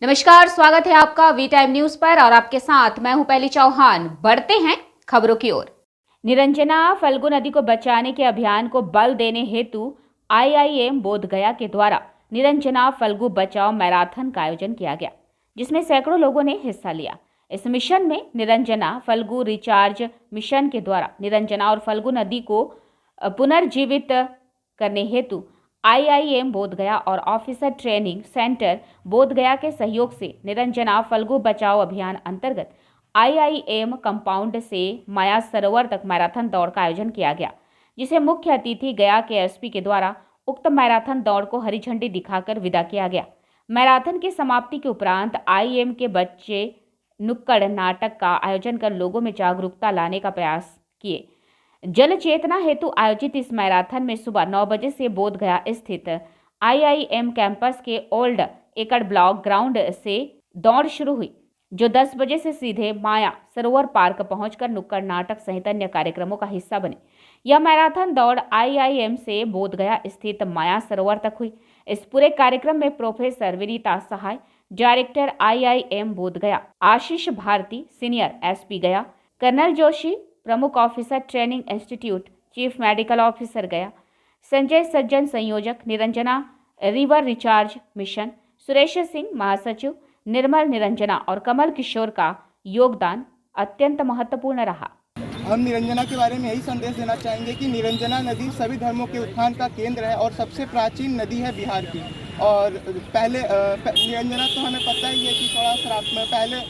नमस्कार, स्वागत है आपका वी टाइम न्यूज पर और आपके साथ मैं हूं पहली चौहान। बढ़ते हैं खबरों की ओर। निरंजना फल्गु नदी को बचाने के अभियान को बल देने हेतु आईआईएम बोधगया के द्वारा निरंजना फल्गु बचाओ मैराथन का आयोजन किया गया, जिसमें सैकड़ों लोगों ने हिस्सा लिया। इस मिशन में निरंजना फल्गु रिचार्ज मिशन के द्वारा निरंजना और फल्गु नदी को पुनर्जीवित करने हेतु आईआईएम बोधगया और ऑफिसर ट्रेनिंग सेंटर बोधगया के सहयोग से निरंजना फल्गु बचाओ अभियान अंतर्गत आईआईएम कंपाउंड से माया सरोवर तक मैराथन दौड़ का आयोजन किया गया, जिसे मुख्य अतिथि गया के एसपी के द्वारा उक्त मैराथन दौड़ को हरी झंडी दिखाकर विदा किया गया। मैराथन की समाप्ति के उपरांत आईएम के बच्चे नुक्कड़ नाटक का आयोजन कर लोगों में जागरूकता लाने का प्रयास किए। जल चेतना हेतु आयोजित इस मैराथन में सुबह 9 बजे से बोधगया स्थित आईआईएम कैंपस के ओल्ड एकड़ ब्लॉक ग्राउंड से दौड़ शुरू हुई, जो 10 बजे से सीधे माया सरोवर पार्क पहुंचकर नुक्कड़ नाटक सहित अन्य कार्यक्रमों का हिस्सा बने। यह मैराथन दौड़ आईआईएम से बोधगया स्थित माया सरोवर तक हुई। इस पूरे कार्यक्रम में प्रोफेसर विनीता सहाय, director IIM Bodhgaya, Ashish Bharti, senior SP गया, कर्नल जोशी, प्रमुख officer training institute, chief medical officer गया, संजय सज्जन संयोजक Niranjana river recharge mission, Suresh Singh महासचिव, निर्मल निरंजना और कमल किशोर का योगदान अत्यंत महत्वपूर्ण रहा। हम निरंजना के बारे में यही संदेश देना चाहेंगे कि निरंजना नदी सभी धर्मों के उत्थान का केंद्र है और सबसे प्राचीन नदी है बिहार की। और पहले निरंजना तो हमें पता ही है कि थोड़ा श्राप में पहले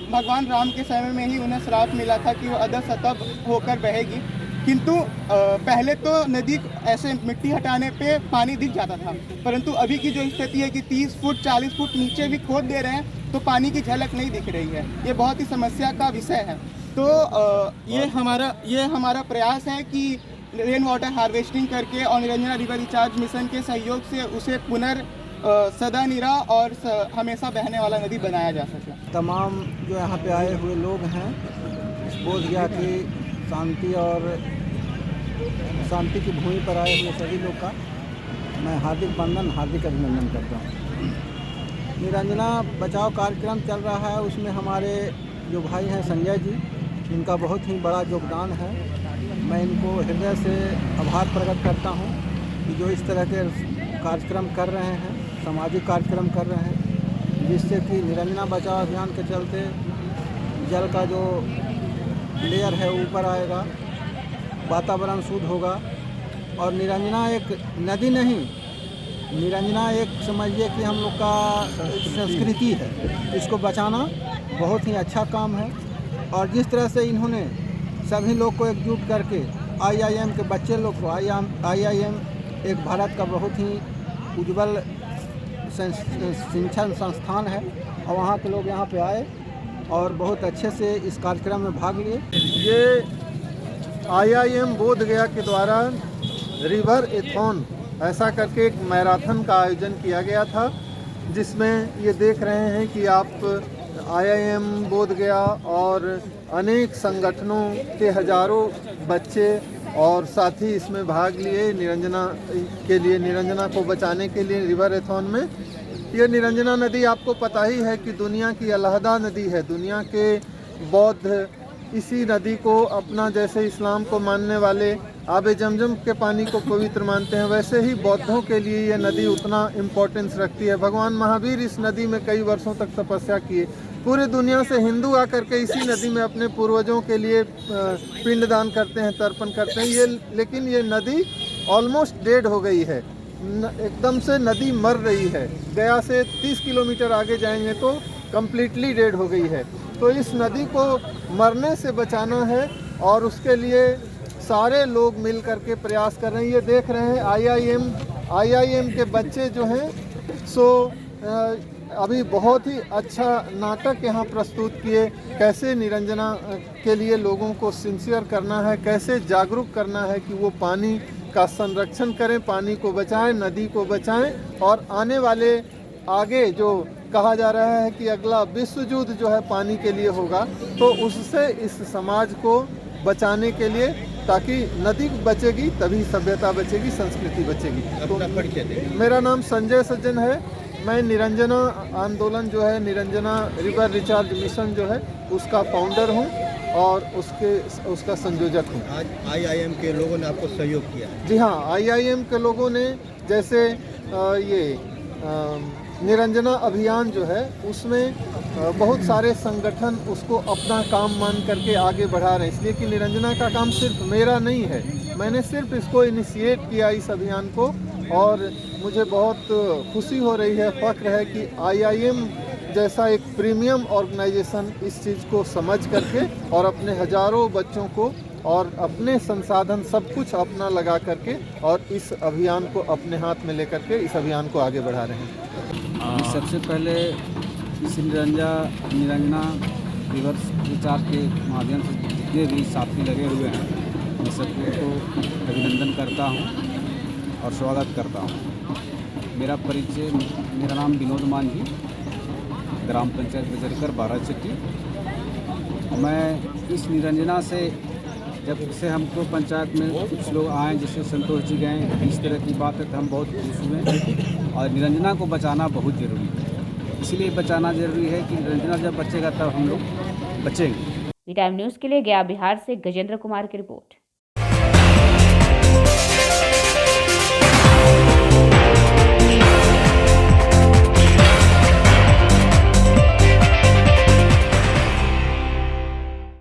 भगवान राम के समय में ही उन्हें श्राप मिला था कि वो अधः सतह होकर बहेगी, किंतु पहले तो नदी ऐसे मिट्टी हटाने पे पानी दिख जाता था, परंतु अभी की जो स्थिति है कि 30 फुट 40 फुट नीचे भी खोद दे रहे हैं तो पानी की झलक नहीं दिख रही है। ये बहुत ही समस्या का विषय है। तो ये हमारा प्रयास है कि रेन वाटर हार्वेस्टिंग करके और निरंजना रिवर रिचार्ज मिशन के सहयोग से उसे सदा निरा और हमेशा बहने वाला नदी बनाया जा सके। तमाम जो यहाँ पे आए हुए लोग हैं, बोधगया की शांति की भूमि पर आए हुए सभी लोग का मैं हार्दिक अभिनंदन करता हूँ। निरंजना बचाओ कार्यक्रम चल रहा है, उसमें हमारे जो भाई हैं संजय जी, इनका बहुत ही बड़ा योगदान है। मैं इनको हृदय से आभार प्रकट करता हूँ कि जो इस तरह के कार्यक्रम कर रहे हैं, सामाजिक कार्यक्रम कर रहे हैं, जिससे कि निरंजना बचाओ अभियान के चलते जल का जो लेयर है ऊपर आएगा, वातावरण शुद्ध होगा। और निरंजना एक नदी नहीं, निरंजना एक समझिए कि हम लोग का संस्कृति है, इसको बचाना बहुत ही अच्छा काम है। और जिस तरह से इन्होंने सभी लोग को एकजुट करके आईआईएम के बच्चे लोग को, आईआईएम एक भारत का बहुत ही उज्जवल शिक्षण संस्थान है, और वहाँ के लोग यहाँ पे आए और बहुत अच्छे से इस कार्यक्रम में भाग लिए। ये आईआईएम बोधगया के द्वारा रिवर एथॉन ऐसा करके एक मैराथन का आयोजन किया गया था, जिसमें ये देख रहे हैं कि आप आईआईएम बोधगया और अनेक संगठनों के हजारों बच्चे और साथी इसमें भाग लिए निरंजना के लिए, निरंजना को बचाने के लिए रिवर एथॉन में। ये निरंजना नदी आपको पता ही है कि दुनिया की अलहदा नदी है। दुनिया के बौद्ध इसी नदी को अपना, जैसे इस्लाम को मानने वाले आबे जमजम के पानी को पवित्र मानते हैं, वैसे ही बौद्धों के लिए ये नदी उतना इम्पोर्टेंस रखती है। भगवान महावीर इस नदी में कई वर्षों तक तपस्या किए। पूरे दुनिया से हिंदू आकर के इसी नदी में अपने पूर्वजों के लिए पिंडदान करते हैं, तर्पण करते हैं। लेकिन ये नदी ऑलमोस्ट डेड हो गई है, एकदम से नदी मर रही है। गया से 30 किलोमीटर आगे जाएंगे तो कम्प्लीटली डेड हो गई है। तो इस नदी को मरने से बचाना है और उसके लिए सारे लोग मिल करके प्रयास कर रहे हैं। ये देख रहे हैं आईआईएम के बच्चे जो हैं, अभी बहुत ही अच्छा नाटक यहाँ प्रस्तुत किए, कैसे निरंजना के लिए लोगों को सिंसियर करना है, कैसे जागरूक करना है कि वो पानी का संरक्षण करें, पानी को बचाएं, नदी को बचाएं। और आने वाले आगे जो कहा जा रहा है कि अगला विश्व युद्ध जो है पानी के लिए होगा, तो उससे इस समाज को बचाने के लिए, ताकि नदी बचेगी तभी सभ्यता बचेगी, संस्कृति बचेगी। तो मेरा नाम संजय सज्जन है, मैं निरंजना आंदोलन जो है, निरंजना रिवर रिचार्ज मिशन जो है उसका फाउंडर हूँ और उसका संयोजक हूँ। आज आईआईएम के लोगों ने आपको सहयोग किया है। जी हाँ, आईआईएम के लोगों ने जैसे निरंजना अभियान जो है उसमें बहुत सारे संगठन उसको अपना काम मान करके आगे बढ़ा रहे हैं, इसलिए कि निरंजना का काम सिर्फ मेरा नहीं है, मैंने सिर्फ इसको इनिशिएट किया इस अभियान को, और मुझे बहुत खुशी हो रही है, फ़ख्र है कि आईआईएम जैसा एक प्रीमियम ऑर्गेनाइजेशन इस चीज़ को समझ करके और अपने हज़ारों बच्चों को और अपने संसाधन सब कुछ अपना लगा करके और इस अभियान को अपने हाथ में लेकर के इस अभियान को आगे बढ़ा रहे हैं। सबसे पहले इस निरंजना रिवर रिचार्ज के माध्यम से जितने भी साथी लगे हुए हैं मैं सबको अभिनंदन करता हूं और स्वागत करता हूं। मेरा परिचय, मेरा नाम विनोद मांझी, ग्राम पंचायत बजरकर बाराचट्टी। मैं इस निरंजना से जब से हमको पंचायत में कुछ लोग आए जिससे संतोष जी गए, इस तरह की बात है तो हम बहुत खुश हुए। और निरंजना को बचाना बहुत ज़रूरी है, इसलिए बचाना ज़रूरी है कि निरंजना जब बचेगा तब हम लोग बचेंगे। वी टाइम न्यूज़ के लिए गया बिहार से गजेंद्र कुमार की रिपोर्ट।